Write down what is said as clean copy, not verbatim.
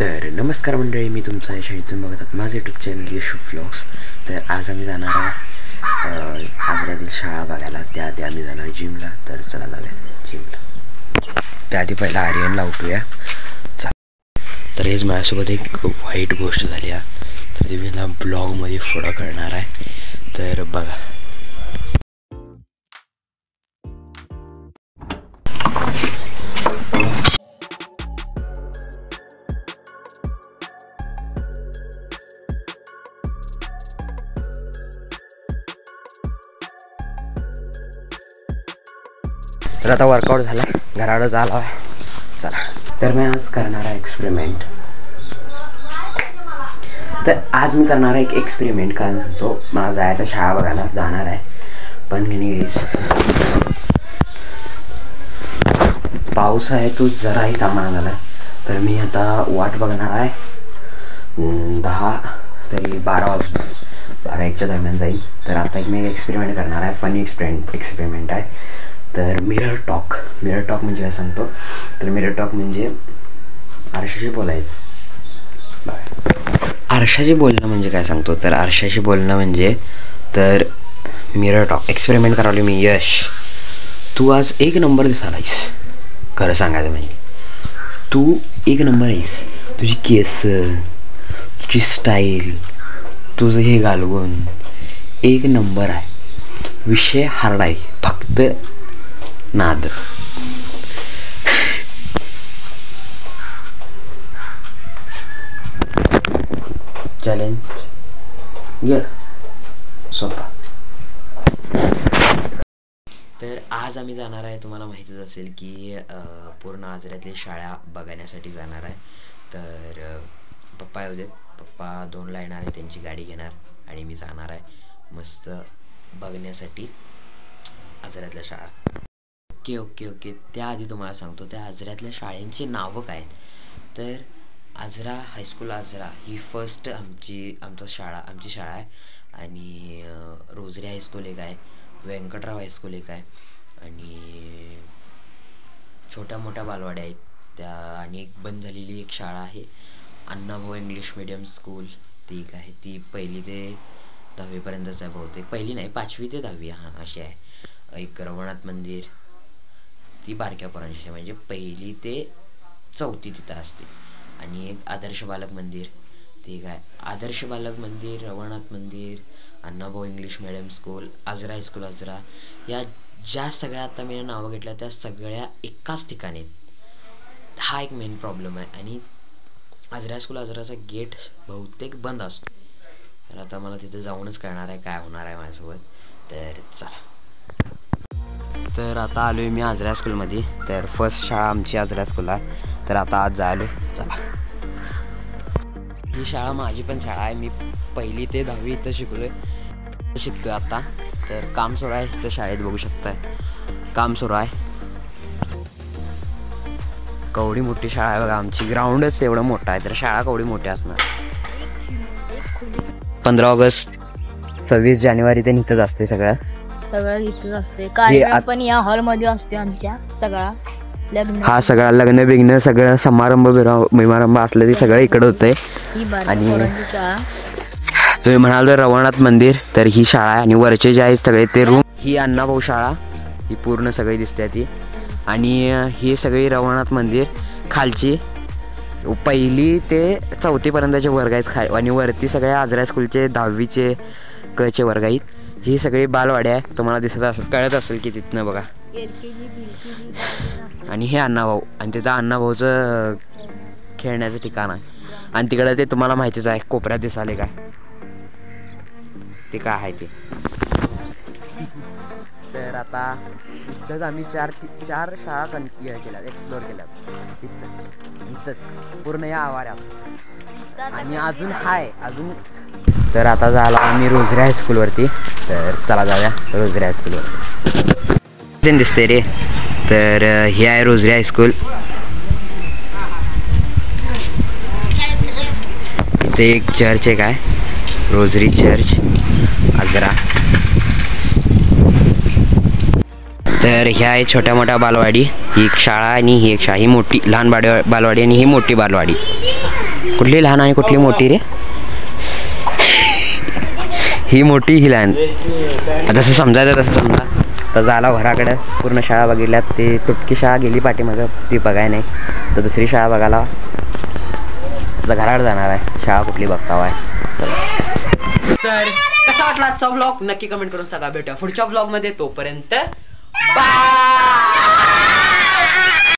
तर नमस्कार मंडळी, मी तुमचा यश आणि तुम्ही बघत आहात माझं यूट्यूब चॅनल यश व्लॉग्स. तर आज आम्ही जाणार आहे आग्र्यातील शाळा बघायला. त्याआधी आम्ही जाणार जिमला. तर चला जाऊया जिमला. त्याआधी पहिला आर्यनला उठूया. तर हेच माझ्यासोबत एक वाईट गोष्ट झाली आहे, तर ती मी ना ब्लॉगमध्ये पुढं करणार आहे. तर बघा. तर आता वर्कआउट झाला, घराकडे झाला आहे. चला, तर मी आज करणार आहे एक्सपेरिमेंट. तर आज मी करणार आहे एक एक्सपेरिमेंट. काय सांगतो, मला जायचं शाळा बघायला जाणार आहे, पण पाऊस आहे तो जराही थांबणार झाला. तर मी आता वाट बघणार आहे 10 तरी 12 वाजता, 12-1च्या दरम्यान जाईल. तर आता एक मी एक्सपेरिमेंट करणार आहे, फनी एक्सपेरिमेंट आहे. तर मिरर टॉक म्हणजे काय सांगतो, तर मिरर टॉक म्हणजे आरशाशी बोलायचं. आरशाशी बोलणं म्हणजे काय सांगतो, तर आरशाशी बोलणं म्हणजे तर मिरर टॉक एक्सपेरिमेंट करावली मी. यश, तू आज 1 नंबर दिसायलायस. खरं सांगायचं म्हणजे तू 1 नंबर आहेस. तुझी केस, तुझी स्टाईल, तुझं हे घालवून 1 नंबर आहे. विषय हार्ड आहे, फक्त नाद. चॅलेंज घे सोपा. तर आज आम्ही जाणार आहे, तुम्हाला माहितीच असेल की पूर्ण आजऱ्यातली शाळा बघण्यासाठी जाणार आहे. तर पप्पा येऊ देत, पप्पा 2ला येणार आहे, त्यांची गाडी घेणार आणि मी जाणार आहे मस्त बघण्यासाठी आजऱ्यातल्या शाळा. ओके. त्याआधी तुम्हाला सांगतो त्या आजऱ्यातल्या शाळेंची नावं काय. तर आजरा हायस्कूल आजरा ही फर्स्ट आमची शाळा आहे. आणि रोजरी हायस्कूल एक आहे, व्यंकटराव हायस्कूल एक आहे, आणि छोट्या मोठ्या बालवाड्या आहेत त्या. आणि एक बंद झालेली एक शाळा आहे, अण्णाभाऊ इंग्लिश मीडियम स्कूल, ती एक आहे. ती 1ली ते 10वीपर्यंतच आहे बहुतेक. 1ली नाही, 5वी ते 10वी हां अशी आहे. एक रवनाथ मंदिर, ती बारक्या पोरांची म्हणजे 1ली ते 4थी तिथं असते. आणि एक आदर्श बालक मंदिर, ठीक आहे. आदर्श बालक मंदिर, रवनाथ मंदिर, Annabhau English medium school, Ajara high school Ajara, या ज्या सगळ्या आता मी नावं घेतल्या त्या सगळ्या एकाच ठिकाणी. हा एक मेन प्रॉब्लेम आहे. आणि आजरा हायस्कूल आजराचा गेट बहुतेक बंद असतो. तर आता मला तिथे जाऊनच कळणार आहे काय होणार आहे माझ्यासोबत. तर चला. तर आता आलो आहे मी आजरा स्कूलमध्ये. तर फर्स्ट शाळा आमची आजरा स्कूल आहे. तर आता आज जायलो. चला. ही शाळा माझी पण शाळा आहे. मी 1ली ते 10वी इथं शिकतोय आता. तर काम सुरू आहे इथं शाळेत, बघू शकताय काम सुरू आहे. केवढी मोठी शाळा आहे बघा आमची. ग्राउंडच एवढं मोठं आहे, तर शाळा केवढी मोठी असणार. 15 ऑगस्ट 26 जानेवारी ते इथंच असते सगळं इथंच असते. कार्यक्रम पण या हॉलमध्ये असते आमच्या. सगळा सगळा लग्न बिग्न सगळं समारंभ असले ते सगळं इकडं होतंय. आणि तुम्ही म्हणाल तर रवनाथ मंदिर, तर ही शाळा आहे. आणि वरचे जे आहेत सगळे ते रूम, ही अण्णाभाऊ शाळा ही पूर्ण सगळी दिसते ती. आणि ही सगळी रवनाथ मंदिर खालची 1ली ते 4थीपर्यंतचे वर्ग आहेत. आणि वरती सगळ्या आजरा स्कूलचे 10वीचे चे वर्ग आहेत. ही सगळी बालवाडी आहे, तुम्हाला दिसत असेल, कळत असेल की तिथनं बघा. आणि हे अण्णाभाऊ, आणि तिथं अण्णाभाऊचं खेळण्याचं ठिकाण आहे. आणि तिकडं ते तुम्हाला माहितीच आहे, कोपऱ्यात दिसाले काय ते काय आहे ते. तर आता इथंच आम्ही चार शाळा केल्यात, एक्सप्लोअर केल्यात इथंच पूर्ण या आवारात. आणि अजून तर आता झाला आम्ही रोजरी हायस्कूलवरती. तर चला जाऊया रोजरी हायस्कूलवरती. दिसते रे. तर हे आहे रोजरी हायस्कूल. इथे एक चर्च एक आहे, रोजरी चर्च आजरा. तर ह्या आहे छोट्या मोठ्या बालवाडी. ही एक शाळा आणि ही एक शाळा, ही मोठी लहान बालवाडी आणि ही मोठी बालवाडी. कुठली लहान आणि कुठली मोठी रे? ही मोठी ही लहान. जसं समजायचं तसं समजा. तर झाला घराकडे पूर्ण शाळा बघितल्यात. ते तुटकी शाळा गेली पाठीमागं ती बघाय नाही. तर दुसरी शाळा बघायला आता घराकडे जाणार आहे. शाळा कुठली बघताव आहे. चला तर कसा वाटला आजचा व्लॉग नक्की कमेंट करून सांगा. भेटूया पुढच्या व्लॉगमध्ये. तोपर्यंत बाय.